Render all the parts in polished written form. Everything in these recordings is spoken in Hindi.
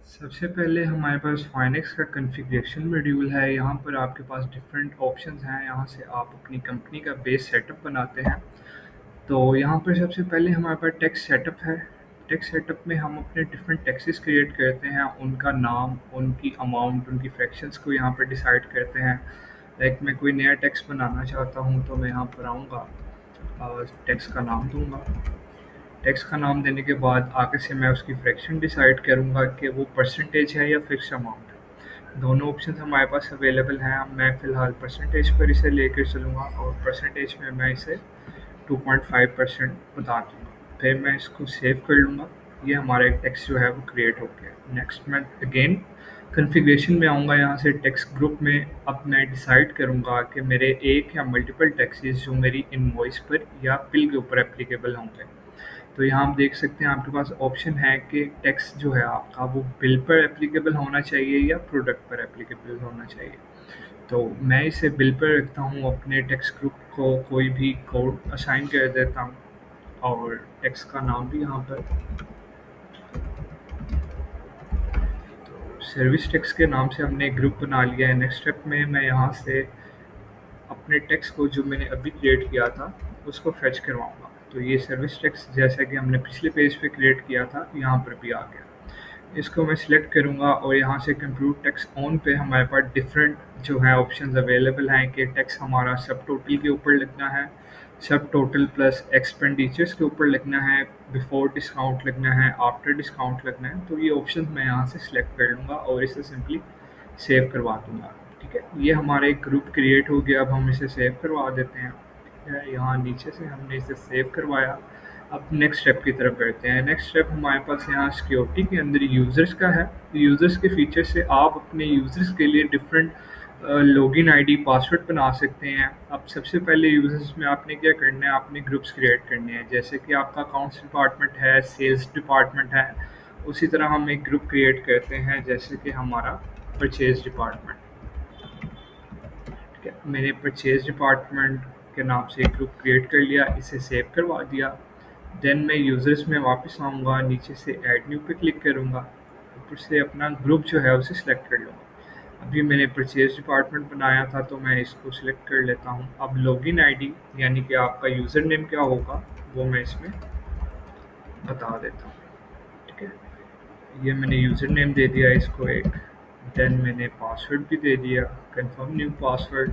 सबसे पहले हमारे पास फाइनेक्स का कॉन्फ़िगरेशन मॉड्यूल है। यहाँ पर आपके पास डिफरेंट ऑप्शंस हैं। यहाँ से आप अपनी कंपनी का बेस सेटअप बनाते हैं। तो यहाँ पर सबसे पहले हमारे पास टैक्स सेटअप है। टैक्स सेटअप में हम अपने डिफरेंट टैक्सेस क्रिएट करते हैं, उनका नाम, उनकी अमाउंट, उनकी फ्रैक्शंस को यहाँ पर डिसाइड करते हैं। लाइक मैं कोई नया टैक्स बनाना चाहता हूँ तो मैं यहाँ पर आऊँगा और टैक्स का नाम दूँगा। टैक्स का नाम देने के बाद आगे से मैं उसकी फ्रैक्शन डिसाइड करूँगा कि वो परसेंटेज है या फिक्स अमाउंट है। दोनों ऑप्शन हमारे पास अवेलेबल हैं। मैं फ़िलहाल परसेंटेज पर इसे लेकर चलूँगा और परसेंटेज में मैं इसे 2.5% बता दूँगा। फिर मैं इसको सेव कर लूँगा। ये हमारा एक टेक्स्ट जो है वो क्रिएट हो गया। नेक्स्ट मैं अगेन कॉन्फ़िगरेशन में आऊँगा। यहाँ से टेक्स्ट ग्रुप में अब मैं डिसाइड करूँगा कि मेरे एक या मल्टीपल टैक्सेस जो मेरी इनवॉइस पर या बिल के ऊपर एप्लीकेबल होंगे। तो यहाँ आप देख सकते हैं आपके पास ऑप्शन है कि टैक्स जो है आपका वो बिल पर एप्लीकेबल होना चाहिए या प्रोडक्ट पर एप्लीकेबल होना चाहिए। तो मैं इसे बिल पर रखता हूँ, अपने टैक्स ग्रुप को कोई भी कोड असाइन कर देता हूँ और टैक्स का नाम भी यहाँ पर सर्विस टैक्स के नाम से हमने एक ग्रुप बना लिया है। नेक्स्ट स्टेप में मैं यहाँ से अपने टेक्स्ट को जो मैंने अभी क्रिएट किया था उसको फेच करवाऊँगा। तो ये सर्विस टेक्स्ट जैसा कि हमने पिछले पेज पे क्रिएट किया था यहाँ पर भी आ गया। इसको मैं सिलेक्ट करूँगा और यहाँ से कंप्यूट टैक्स ऑन पे हमारे पास डिफरेंट जो है ऑप्शंस अवेलेबल हैं कि टैक्स हमारा सब टोटल के ऊपर लिखना है, सब टोटल प्लस एक्सपेंडिचर्स के ऊपर लिखना है, बिफोर डिस्काउंट लिखना है, आफ्टर डिस्काउंट लिखना है। तो ये ऑप्शन मैं यहाँ से सिलेक्ट कर लूँगा और इसे सिंपली सेव करवा दूँगा। ठीक है, ये हमारा एक ग्रुप क्रिएट हो गया। अब हम इसे सेव करवा देते हैं। ठीक है, यहाँ नीचे से हमने इसे सेव करवाया। अब नेक्स्ट स्टेप की तरफ बढ़ते हैं। नेक्स्ट स्टेप हमारे पास यहाँ सिक्योरिटी के अंदर यूज़र्स का है। यूज़र्स के फीचर से आप अपने यूज़र्स के लिए डिफरेंट लॉगिन आईडी पासवर्ड बना सकते हैं। अब सबसे पहले यूज़र्स में आपने क्या करना है, आपने ग्रुप्स क्रिएट करने हैं। जैसे कि आपका अकाउंट्स डिपार्टमेंट है, सेल्स डिपार्टमेंट है, उसी तरह हम एक ग्रुप क्रिएट करते हैं जैसे कि हमारा परचेज डिपार्टमेंट। ठीक है, मैंने परचेज डिपार्टमेंट के नाम से एक ग्रुप क्रिएट कर लिया, इसे सेव करवा दिया। देन मैं यूज़र्स में वापस आऊँगा, नीचे से ऐड न्यू पे क्लिक करूँगा, ऊपर से अपना ग्रुप जो है उसे सिलेक्ट कर लूँगा। अभी मैंने परचेज डिपार्टमेंट बनाया था तो मैं इसको सिलेक्ट कर लेता हूँ। अब लॉगिन आईडी यानी कि आपका यूज़र नेम क्या होगा वो मैं इसमें बता देता हूँ। ठीक है, ये मैंने यूज़र नेम दे दिया इसको एक। देन मैंने पासवर्ड भी दे दिया, confirm new password.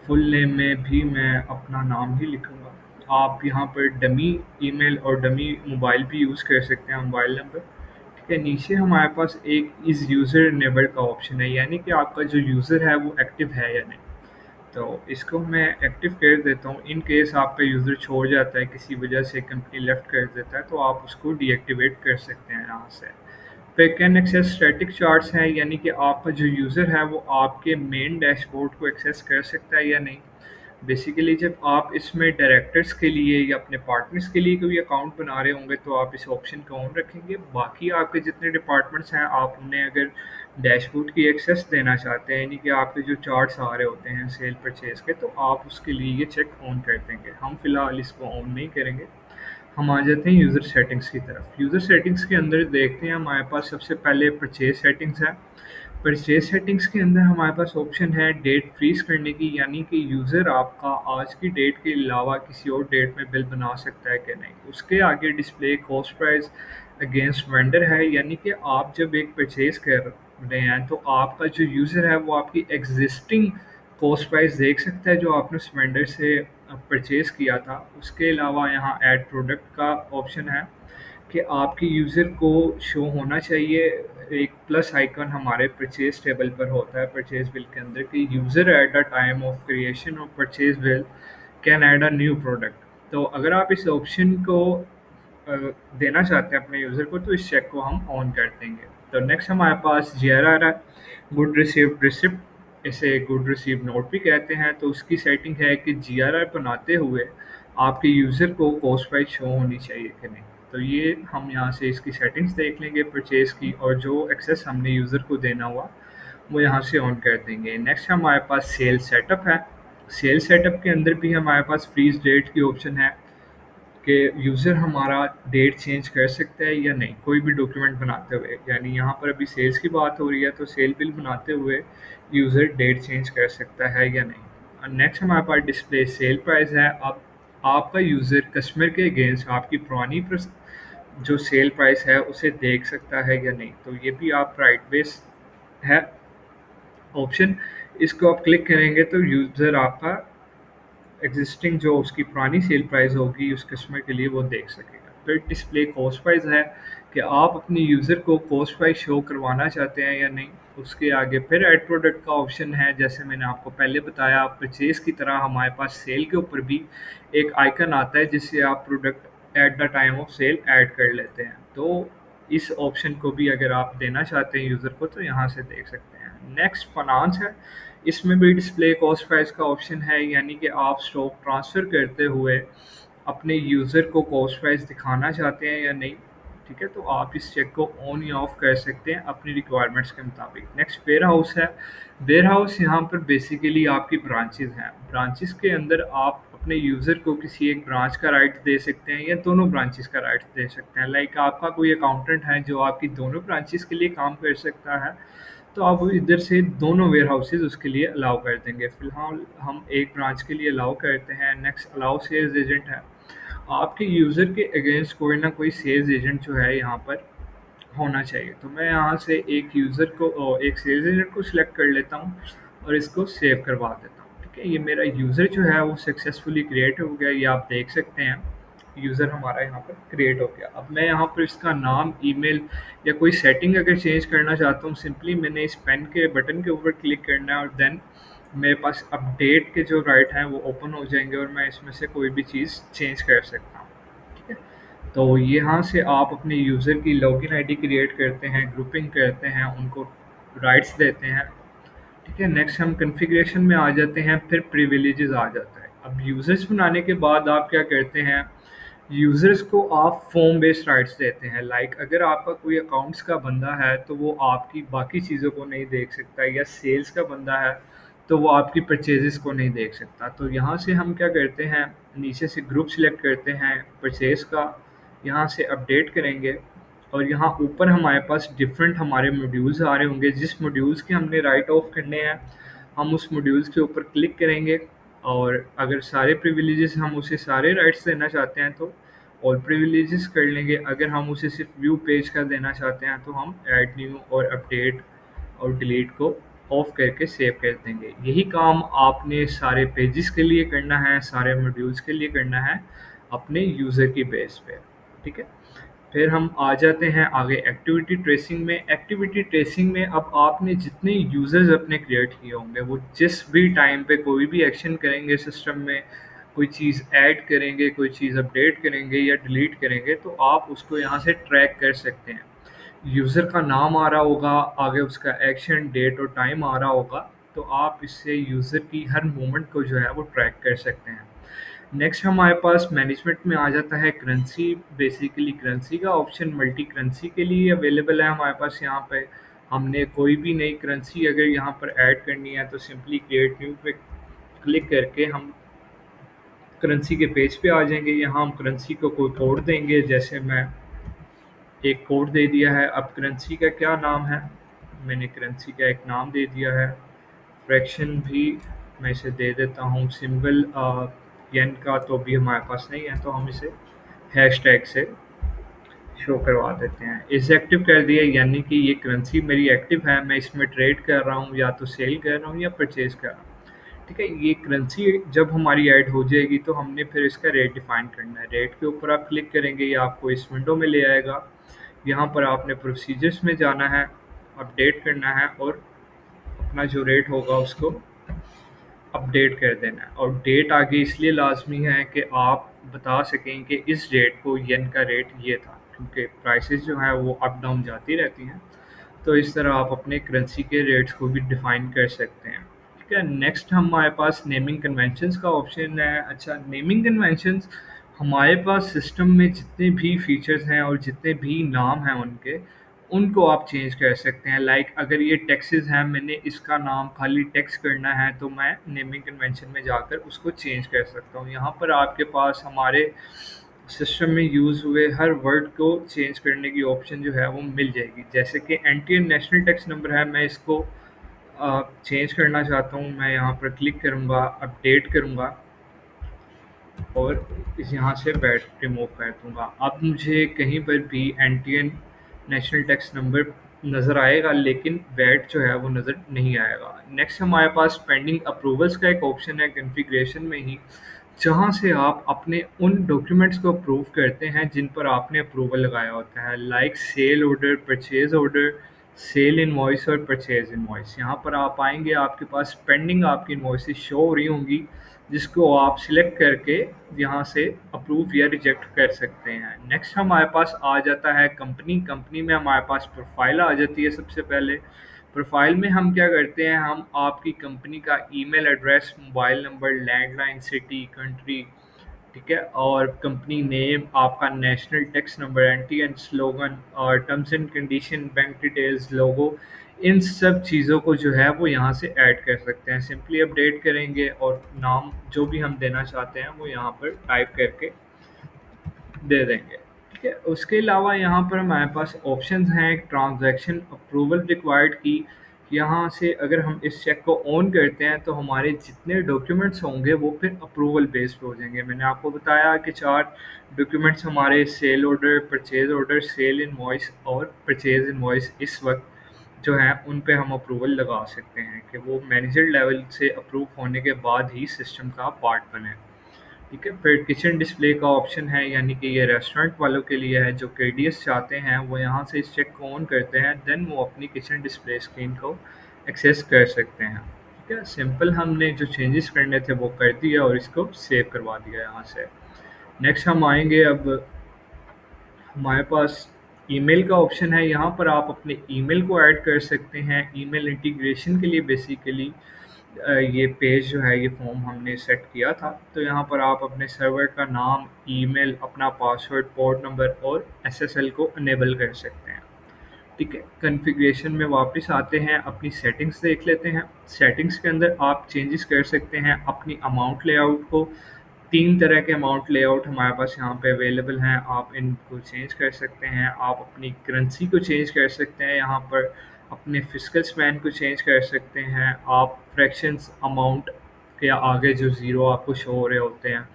Full name में भी मैं अपना नाम ही लिखूँगा। आप यहाँ पर डमी ईमेल और डमी मोबाइल भी यूज़ कर सकते हैं, मोबाइल नंबर। ठीक है, नीचे हमारे पास एक इज़ यूज़र इनेबल्ड का ऑप्शन है, यानी कि आपका जो यूज़र है वो एक्टिव है या नहीं। तो इसको मैं एक्टिव कर देता हूँ। इन केस आपका यूज़र छोड़ जाता है, किसी वजह से कंपनी लेफ़्ट कर देता है, तो आप उसको डीएक्टिवेट कर सकते हैं यहाँ से। पे कैन एक्सेस स्टैटिक चार्ट्स हैं, यानी कि आपका जो यूज़र है वो आपके मेन डैशबोर्ड को एक्सेस कर सकता है या नहीं। बेसिकली जब आप इसमें डायरेक्टर्स के लिए या अपने पार्टनर्स के लिए कोई अकाउंट बना रहे होंगे तो आप इस ऑप्शन को ऑन रखेंगे। बाकी आपके जितने डिपार्टमेंट्स हैं आप उन्हें अगर डैशबोर्ड की एक्सेस देना चाहते हैं, यानी कि आपके जो चार्ट्स आ रहे होते हैं सेल परचेज के, तो आप उसके लिए ये चेक ऑन कर देंगे। हम फिलहाल इसको ऑन नहीं करेंगे। हम आ जाते हैं यूज़र सेटिंग्स की तरफ। यूज़र सेटिंग्स के अंदर देखते हैं हमारे पास सबसे पहले परचेज सेटिंग्स है। परचेज सेटिंग्स के अंदर हमारे पास ऑप्शन है डेट फ्रीज करने की, यानी कि यूज़र आपका आज की डेट के अलावा किसी और डेट में बिल बना सकता है कि नहीं। उसके आगे display cost price against vendor है, यानी कि आप जब एक परचेज कर रहे हैं तो आपका जो यूज़र है वो आपकी एग्जिस्टिंग कॉस्ट प्राइस देख सकता है जो आपने उस वेंडर से परचेज़ किया था। उसके अलावा यहाँ ऐड प्रोडक्ट का ऑप्शन है कि आपके यूज़र को शो होना चाहिए एक प्लस आइकन हमारे परचेज टेबल पर होता है परचेज बिल के अंदर, कि user eight the time of creation of purchase bill can add a new product. तो अगर आप इस ऑप्शन को देना चाहते हैं अपने यूज़र को तो इस चेक को हम ऑन कर देंगे। तो नेक्स्ट हमारे पास जीआरआर है, गुड रिसीव्ड रिसिप्ट, इसे गुड रिसीव नोट भी कहते हैं। तो उसकी सेटिंग है कि जीआरआर बनाते हुए आपके यूज़र को कॉस्ट प्राइस शो होनी चाहिए कि नहीं। तो ये हम यहाँ से इसकी सेटिंग्स देख लेंगे परचेज़ की, और जो एक्सेस हमने यूज़र को देना हुआ वो यहाँ से ऑन कर देंगे। नेक्स्ट हमारे पास सेल सेटअप है। सेल सेटअप के अंदर भी हमारे पास फ्रीज डेट की ऑप्शन है। कि यूज़र हमारा डेट चेंज कर सकता है या नहीं कोई भी डॉक्यूमेंट बनाते हुए। यानी यहाँ पर अभी सेल्स की बात हो रही है तो सेल बिल बनाते हुए यूज़र डेट चेंज कर सकता है या नहीं। नेक्स्ट हमारे पास डिस्प्ले सेल प्राइस है। अब आपका यूज़र कस्टमर के अगेंस्ट आपकी पुरानी जो सेल प्राइस है उसे देख सकता है या नहीं। तो ये भी आप राइट बेस है ऑप्शन। इसको आप क्लिक करेंगे तो यूज़र आपका एग्जिस्टिंग जो उसकी पुरानी सेल प्राइस होगी उस कस्टमर के लिए वो देख सकेगा। फिर डिस्प्ले कॉस्ट प्राइस है कि आप अपने यूज़र को कॉस्ट प्राइस शो करवाना चाहते हैं या नहीं। उसके आगे फिर ऐड प्रोडक्ट का ऑप्शन है। जैसे मैंने आपको पहले बताया परचेज़ की तरह हमारे पास सेल के ऊपर भी एक आइकन आता है जिससे आप product at the time of sale add कर लेते हैं। तो इस ऑप्शन को भी अगर आप देना चाहते हैं यूज़र को तो यहाँ से देख सकते हैं। नेक्स्ट फाइनेंस है। इसमें भी डिस्प्ले कॉस्ट प्राइस का ऑप्शन है। यानी कि आप स्टॉक ट्रांसफ़र करते हुए अपने यूज़र को कॉस्ट प्राइस दिखाना चाहते हैं या नहीं। ठीक है, तो आप इस चेक को ऑन या ऑफ कर सकते हैं अपनी रिक्वायरमेंट्स के मुताबिक। नेक्स्ट वेयर हाउस है। वेयर हाउस यहाँ पर बेसिकली आपकी ब्रांचेज हैं। ब्रांचेज के अंदर आप अपने यूज़र को किसी एक ब्रांच का राइट दे सकते हैं या दोनों ब्रांचेस का राइट दे सकते हैं। लाइक आपका कोई अकाउंटेंट है जो आपकी दोनों ब्रांचेस के लिए काम कर सकता है तो आप इधर से दोनों वेयर हाउसेज उसके लिए अलाउ कर देंगे। फ़िलहाल हम एक ब्रांच के लिए अलाउ करते हैं। नेक्स्ट अलाउ सेल्स एजेंट है। आपके यूज़र के अगेंस्ट कोई ना कोई सेल्स एजेंट जो है यहाँ पर होना चाहिए। तो मैं यहाँ से एक यूज़र को एक सेल्स एजेंट को सिलेक्ट कर लेता हूँ और इसको सेव करवा देता हूँ। ठीक है, ये मेरा यूज़र जो है वो सक्सेसफुली क्रिएट हो गया। ये आप देख सकते हैं यूज़र हमारा यहाँ पर क्रिएट हो गया। अब मैं यहाँ पर इसका नाम, ईमेल या कोई सेटिंग अगर चेंज करना चाहता हूँ सिंपली मैंने इस पेन के बटन के ऊपर क्लिक करना है और देन मेरे पास अपडेट के जो राइट हैं वो ओपन हो जाएंगे और मैं इसमें से कोई भी चीज़ चेंज कर सकता हूँ। ठीक है, तो यहाँ से आप अपने यूज़र की लॉगिन आईडी क्रिएट करते हैं, ग्रुपिंग करते हैं, उनको राइट्स देते हैं। ठीक है, नेक्स्ट हम कॉन्फ़िगरेशन में आ जाते हैं, फिर प्रिविलेजेस आ जाता है। अब यूज़र्स बनाने के बाद आप क्या करते हैं, यूज़र्स को आप फॉर्म बेस्ड राइट्स देते हैं। लाइक अगर आपका कोई अकाउंट्स का बंदा है तो वो आपकी बाकी चीज़ों को नहीं देख सकता, या सेल्स का बंदा है तो वो आपकी परचेजेस को नहीं देख सकता। तो यहाँ से हम क्या करते हैं, नीचे से ग्रुप सिलेक्ट करते हैं परचेज का, यहाँ से अपडेट करेंगे और यहाँ ऊपर हमारे पास डिफरेंट हमारे मॉड्यूल्स आ रहे होंगे। जिस मॉड्यूल्स के हमने राइट ऑफ करने हैं हम उस मॉड्यूल्स के ऊपर क्लिक करेंगे और अगर सारे प्रिविलेजेस हम उसे सारे राइट्स देना चाहते हैं तो ऑल प्रिविलेजेस कर लेंगे। अगर हम उसे सिर्फ व्यू पेज का देना चाहते हैं तो हम ऐड न्यू और अपडेट और डिलीट को ऑफ करके सेव कर देंगे। यही काम आपने सारे पेजेस के लिए करना है, सारे मॉड्यूल्स के लिए करना है अपने यूज़र की बेस पे। ठीक है, फिर हम आ जाते हैं आगे एक्टिविटी ट्रेसिंग में। एक्टिविटी ट्रेसिंग में अब आपने जितने यूज़र्स अपने क्रिएट किए होंगे वो जिस भी टाइम पे कोई भी एक्शन करेंगे सिस्टम में, कोई चीज़ ऐड करेंगे, कोई चीज़ अपडेट करेंगे या डिलीट करेंगे तो आप उसको यहाँ से ट्रैक कर सकते हैं। यूज़र का नाम आ रहा होगा, आगे उसका एक्शन, डेट और टाइम आ रहा होगा, तो आप इससे यूज़र की हर मूवमेंट को जो है वो ट्रैक कर सकते हैं। नेक्स्ट हमारे पास मैनेजमेंट में आ जाता है करेंसी। बेसिकली करेंसी का ऑप्शन मल्टी करेंसी के लिए अवेलेबल है हमारे पास। यहाँ पे हमने कोई भी नई करेंसी अगर यहाँ पर ऐड करनी है तो सिंपली क्रिएट न्यू पे क्लिक करके हम करेंसी के पेज पे आ जाएंगे। यहाँ हम करेंसी को कोई कोड देंगे, जैसे मैं एक कोड दे दिया है। अब करेंसी का क्या नाम है, मैंने करेंसी का एक नाम दे दिया है। फ्रैक्शन भी मैं इसे दे देता हूँ। सिंबल येन का तो अभी हमारे पास नहीं है तो हम इसे हैश टैग से शो करवा देते हैं। इसे एक्टिव कर दिया यानी कि ये करेंसी मेरी एक्टिव है, मैं इसमें ट्रेड कर रहा हूँ, या तो सेल कर रहा हूँ या परचेज कर रहा हूँ। ठीक है, ये करेंसी जब हमारी ऐड हो जाएगी तो हमने फिर इसका रेट डिफाइन करना है। रेट के ऊपर आप क्लिक करेंगे या आपको इस विंडो में ले आएगा। यहाँ पर आपने प्रोसीजर्स में जाना है, अपडेट करना है और अपना जो रेट होगा उसको अपडेट कर देना है। और डेट आगे इसलिए लाजमी है कि आप बता सकें कि इस डेट को येन का रेट ये था, क्योंकि प्राइसेस जो हैं वो अप डाउन जाती रहती हैं। तो इस तरह आप अपने करेंसी के रेट्स को भी डिफाइन कर सकते हैं। ठीक है, नेक्स्ट हमारे पास नेमिंग कन्वेंशंस का ऑप्शन है। अच्छा, नेमिंग कन्वेंशंस हमारे पास सिस्टम में जितने भी फीचर्स हैं और जितने भी नाम हैं उनके, उनको आप चेंज कर सकते हैं। लाइक अगर ये टैक्सेस हैं, मैंने इसका नाम खाली टैक्स करना है तो मैं नेमिंग कन्वेंशन में जाकर उसको चेंज कर सकता हूँ। यहाँ पर आपके पास हमारे सिस्टम में यूज़ हुए हर वर्ड को चेंज करने की ऑप्शन जो है वो मिल जाएगी। जैसे कि एनटीएन नेशनल टैक्स नंबर है, मैं इसको चेंज करना चाहता हूँ, मैं यहाँ पर क्लिक करूँगा, अपडेट करूँगा और इस यहाँ से वैट रिमूव कर दूँगा। अब मुझे कहीं पर भी एनटीएन नेशनल टैक्स नंबर नज़र आएगा, लेकिन वैट जो है वो नज़र नहीं आएगा। नेक्स्ट हमारे पास पेंडिंग अप्रूवल्स का एक ऑप्शन है कॉन्फ़िगरेशन में ही, जहाँ से आप अपने उन डॉक्यूमेंट्स को अप्रूव करते हैं जिन पर आपने अप्रूवल लगाया होता है, like sale order, purchase order, sale invoice और परचेज इनवॉइस। यहाँ पर आप आएंगे, आपके पास पेंडिंग आपकी इनवॉइसेस शो हो रही होंगी, जिसको आप सिलेक्ट करके यहाँ से अप्रूव या रिजेक्ट कर सकते हैं। नेक्स्ट हमारे पास आ जाता है कंपनी। कंपनी में हमारे पास प्रोफाइल आ जाती है सबसे पहले। प्रोफाइल में हम क्या करते हैं, हम आपकी कंपनी का email address, mobile number, landline, city, country, ठीक है, और कंपनी नेम, आपका national tax number, NTN slogan और terms and condition, bank details, logo, इन सब चीज़ों को जो है वो यहाँ से ऐड कर सकते हैं। सिंपली अपडेट करेंगे और नाम जो भी हम देना चाहते हैं वो यहाँ पर टाइप करके दे देंगे। ठीक है, उसके अलावा यहाँ पर हमारे पास ऑप्शंस हैं ट्रांजैक्शन अप्रूवल रिक्वायर्ड की। यहाँ से अगर हम इस चेक को ऑन करते हैं तो हमारे जितने डॉक्यूमेंट्स होंगे वो फिर अप्रूवल बेस्ड पे हो जाएंगे। मैंने आपको बताया कि 4 डॉक्यूमेंट्स हमारे सेल ऑर्डर, सेल इनवॉइस और परचेज इनवॉइस इस वक्त जो हैं उन पे हम अप्रूवल लगा सकते हैं कि वो मैनेजर लेवल से अप्रूव होने के बाद ही सिस्टम का पार्ट बने। ठीक है, फिर किचन डिस्प्ले का ऑप्शन है, यानी कि ये रेस्टोरेंट वालों के लिए है जो केडीएस चाहते हैं, वो यहाँ से इस चेक को ऑन करते हैं, देन वो अपनी किचन डिस्प्ले स्क्रीन को एक्सेस कर सकते हैं। ठीक है, सिंपल हमने जो चेंजेस करने थे वो कर दिया और इसको सेव करवा दिया यहाँ से। नेक्स्ट हम आएंगे, अब हमारे पास ईमेल का ऑप्शन है। यहाँ पर आप अपने ईमेल को ऐड कर सकते हैं। ईमेल इंटीग्रेशन के लिए बेसिकली ये पेज जो है, ये फॉर्म हमने सेट किया था। तो यहाँ पर आप अपने सर्वर का नाम, ईमेल, अपना पासवर्ड, पोर्ट नंबर और एसएसएल को अनेबल कर सकते हैं। ठीक है, कॉन्फ़िगरेशन में वापस आते हैं, अपनी सेटिंग्स देख लेते हैं। सेटिंग्स के अंदर आप चेंजेस कर सकते हैं अपनी अमाउंट लेआउट को। 3 तरह के अमाउंट लेआउट हमारे पास यहाँ पे अवेलेबल हैं, आप इनको चेंज कर सकते हैं। आप अपनी करेंसी को चेंज कर सकते हैं, यहाँ पर अपने फिस्कल स्पैन को चेंज कर सकते हैं। आप फ्रैक्शंस अमाउंट के आगे जो ज़ीरो आपको शो हो रहे होते हैं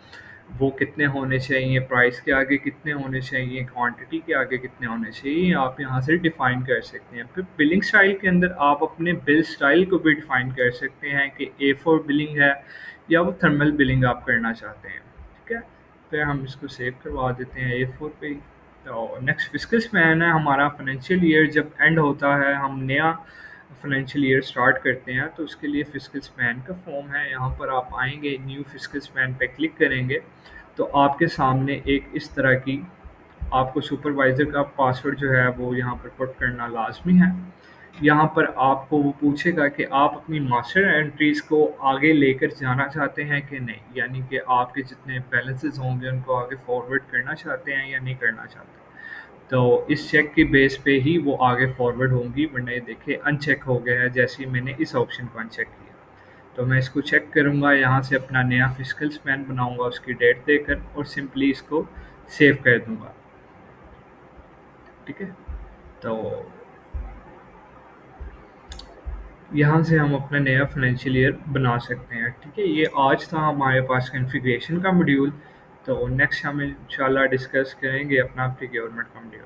वो कितने होने चाहिए, प्राइस के आगे कितने होने चाहिए, क्वांटिटी के आगे कितने होने चाहिए, आप यहाँ से डिफ़ाइन कर सकते हैं। फिर बिलिंग स्टाइल के अंदर आप अपने बिल स्टाइल को भी डिफ़ाइन कर सकते हैं कि A4 बिलिंग है या वो थर्मल बिलिंग आप करना चाहते हैं। ठीक है, फिर हम इसको सेव करवा देते हैं A4 पे ही। तो नेक्स्ट फिस्कल स्पैन है हमारा। फाइनेंशियल ईयर जब एंड होता है, हम नया फाइनेंशियल ईयर स्टार्ट करते हैं, तो उसके लिए फिस्कल स्पैन का फॉर्म है। यहाँ पर आप आएंगे, न्यू फिस्कल स्पैन पे क्लिक करेंगे तो आपके सामने एक इस तरह की, आपको सुपरवाइज़र का पासवर्ड जो है वो यहाँ पर पुट करना लाजमी है। यहाँ पर आपको वो पूछेगा कि आप अपनी मास्टर एंट्रीज़ को आगे लेकर जाना चाहते हैं कि नहीं, यानी कि आपके जितने बैलेंसेस होंगे उनको आगे फॉरवर्ड करना चाहते हैं या नहीं करना चाहते। तो इस चेक की बेस पे ही वो आगे फॉरवर्ड होंगी, वरना ये देखिए अनचेक हो गया है जैसे ही मैंने इस ऑप्शन को अनचेक किया। तो मैं इसको चेक करूँगा, यहाँ से अपना नया फिस्कल स्पैन बनाऊँगा उसकी डेट देकर और सिंपली इसको सेव कर दूँगा। ठीक है, तो यहाँ से हम अपना नया फाइनेंशियल ईयर बना सकते हैं। ठीक है, ये आज था हमारे पास कॉन्फ़िगरेशन का मॉड्यूल। तो नेक्स्ट हम इंशाल्लाह डिस्कस करेंगे अपना प्रोक्योरमेंट का मॉड्यूल।